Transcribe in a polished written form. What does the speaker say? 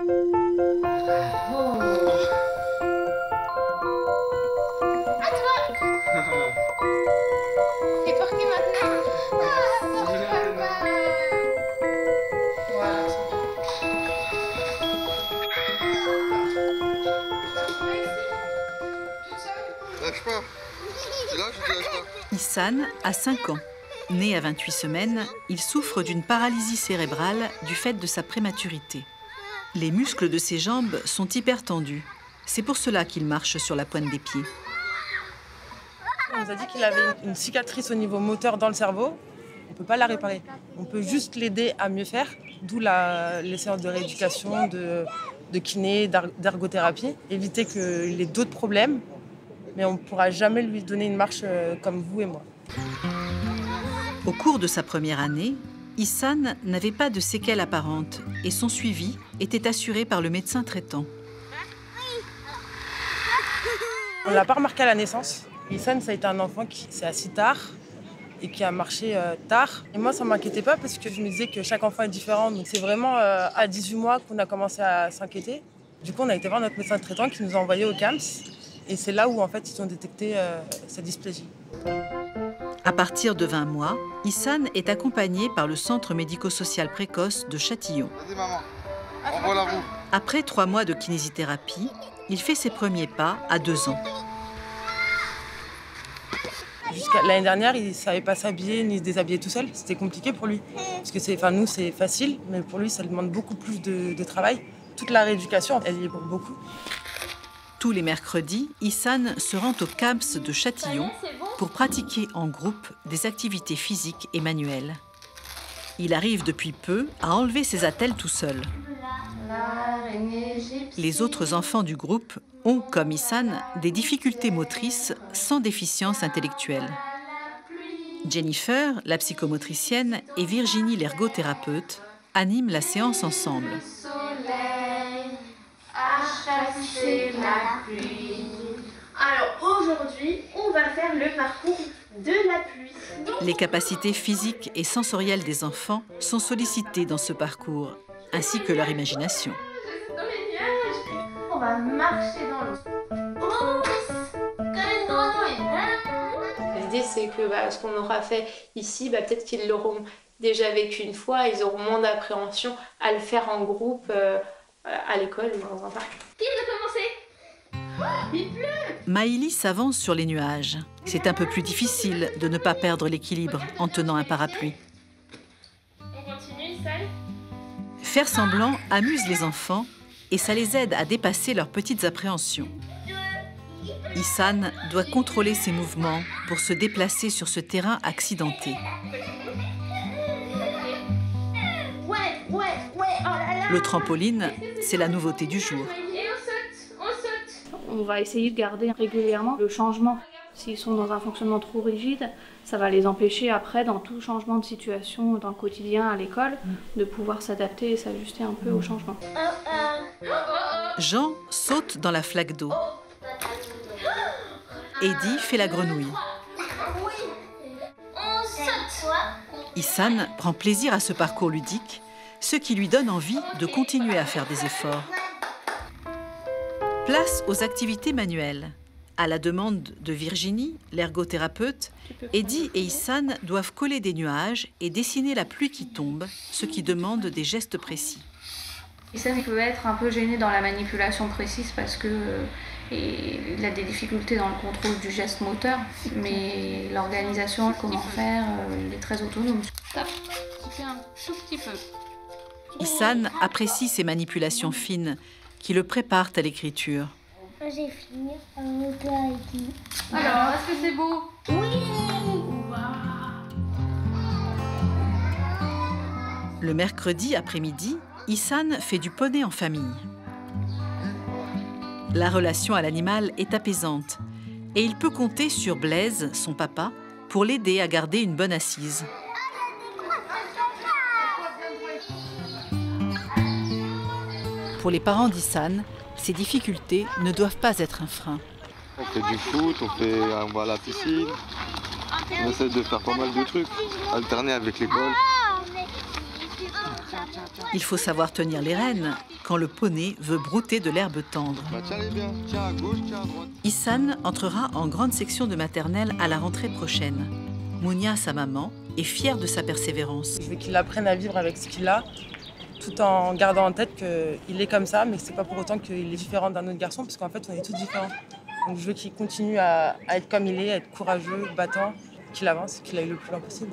Et pour qui maintenant? Lâche pas. Tu lâches ou tu lâches pas? Ihsan a 5 ans. Né à 28 semaines, il souffre d'une paralysie cérébrale du fait de sa prématurité. Les muscles de ses jambes sont hyper tendus. C'est pour cela qu'il marche sur la pointe des pieds. On nous a dit qu'il avait une cicatrice au niveau moteur dans le cerveau. On ne peut pas la réparer. On peut juste l'aider à mieux faire, d'où les séances de rééducation, de kiné, d'ergothérapie. Éviter qu'il ait d'autres problèmes, mais on ne pourra jamais lui donner une marche comme vous et moi. Au cours de sa première année, Ihsan n'avait pas de séquelles apparentes et son suivi était assuré par le médecin traitant. On ne l'a pas remarqué à la naissance. Ihsan, ça a été un enfant qui s'est assis tard et qui a marché tard. Et moi, ça ne m'inquiétait pas parce que je me disais que chaque enfant est différent. Donc c'est vraiment à 18 mois qu'on a commencé à s'inquiéter. Du coup, on a été voir notre médecin traitant qui nous a envoyés au CAMS. Et c'est là où, en fait, ils ont détecté sa dysplasie. À partir de 20 mois, Ihsan est accompagné par le Centre médico-social précoce de Châtillon. Vas-y maman, envoie la roue. Après 3 mois de kinésithérapie, il fait ses premiers pas à 2 ans. Jusqu'à l'année dernière, il ne savait pas s'habiller ni se déshabiller tout seul. C'était compliqué pour lui. Parce que nous, c'est facile, mais pour lui, ça demande beaucoup plus de travail. Toute la rééducation, elle y est pour beaucoup. Tous les mercredis, Ihsan se rend au CAMS de Châtillon pour pratiquer en groupe des activités physiques et manuelles. Il arrive depuis peu à enlever ses attelles tout seul. Les autres enfants du groupe ont, comme Ihsan, des difficultés motrices sans déficience intellectuelle. Jennifer, la psychomotricienne, et Virginie, l'ergothérapeute, animent la séance ensemble. La pluie. Alors aujourd'hui, on va faire le parcours de la pluie. Les capacités physiques et sensorielles des enfants sont sollicitées dans ce parcours, ainsi que leur imagination. Dans les nuages. On va marcher dans l'eau. Oh, comme une grenouille. L'idée, c'est que ce qu'on aura fait ici, peut-être qu'ils l'auront déjà vécu une fois, ils auront moins d'appréhension à le faire en groupe à l'école ou dans un parc. Qui veut commencer? Il pleut. Maïli s'avance sur les nuages. C'est un peu plus difficile de ne pas perdre l'équilibre en tenant un parapluie. On continue, Ihsan. Faire semblant amuse les enfants et ça les aide à dépasser leurs petites appréhensions. Ihsan doit contrôler ses mouvements pour se déplacer sur ce terrain accidenté. Ouais, oh là là. Le trampoline, c'est la nouveauté du jour. Et on saute. On va essayer de garder régulièrement le changement. S'ils sont dans un fonctionnement trop rigide, ça va les empêcher après, dans tout changement de situation dans le quotidien, à l'école, de pouvoir s'adapter et s'ajuster un peu au changement. Jean saute dans la flaque d'eau. Eddie fait la grenouille. On saute. Ihsan prend plaisir à ce parcours ludique, ce qui lui donne envie de continuer à faire des efforts. Place aux activités manuelles. À la demande de Virginie, l'ergothérapeute, Eddie et Ihsan doivent coller des nuages et dessiner la pluie qui tombe, ce qui demande des gestes précis. Ihsan peut être un peu gêné dans la manipulation précise parce que il a des difficultés dans le contrôle du geste moteur, mais l'organisation, comment faire, il est très autonome. Stop, tu fais un tout petit peu. Ihsan apprécie ces manipulations fines qui le préparent à l'écriture. J'ai fini avec toi, Eddie. Alors, est-ce que c'est beau? Le mercredi après-midi, Ihsan fait du poney en famille. La relation à l'animal est apaisante et il peut compter sur Blaise, son papa, pour l'aider à garder une bonne assise. Pour les parents d'Ihsan, ces difficultés ne doivent pas être un frein. On fait du foot, on va à la piscine, on essaie de faire pas mal de trucs, alterner avec l'école. Il faut savoir tenir les rênes quand le poney veut brouter de l'herbe tendre. Bah, tiens-les bien. Tiens à gauche, tiens à droite. Issan entrera en grande section de maternelle à la rentrée prochaine. Mounia, sa maman, est fière de sa persévérance. Je veux qu'il apprenne à vivre avec ce qu'il a, tout en gardant en tête qu'il est comme ça, mais que c'est pas pour autant qu'il est différent d'un autre garçon, parce qu'en fait, on est tous différents. Donc je veux qu'il continue à être comme il est, à être courageux, battant, qu'il avance, qu'il aille le plus loin possible.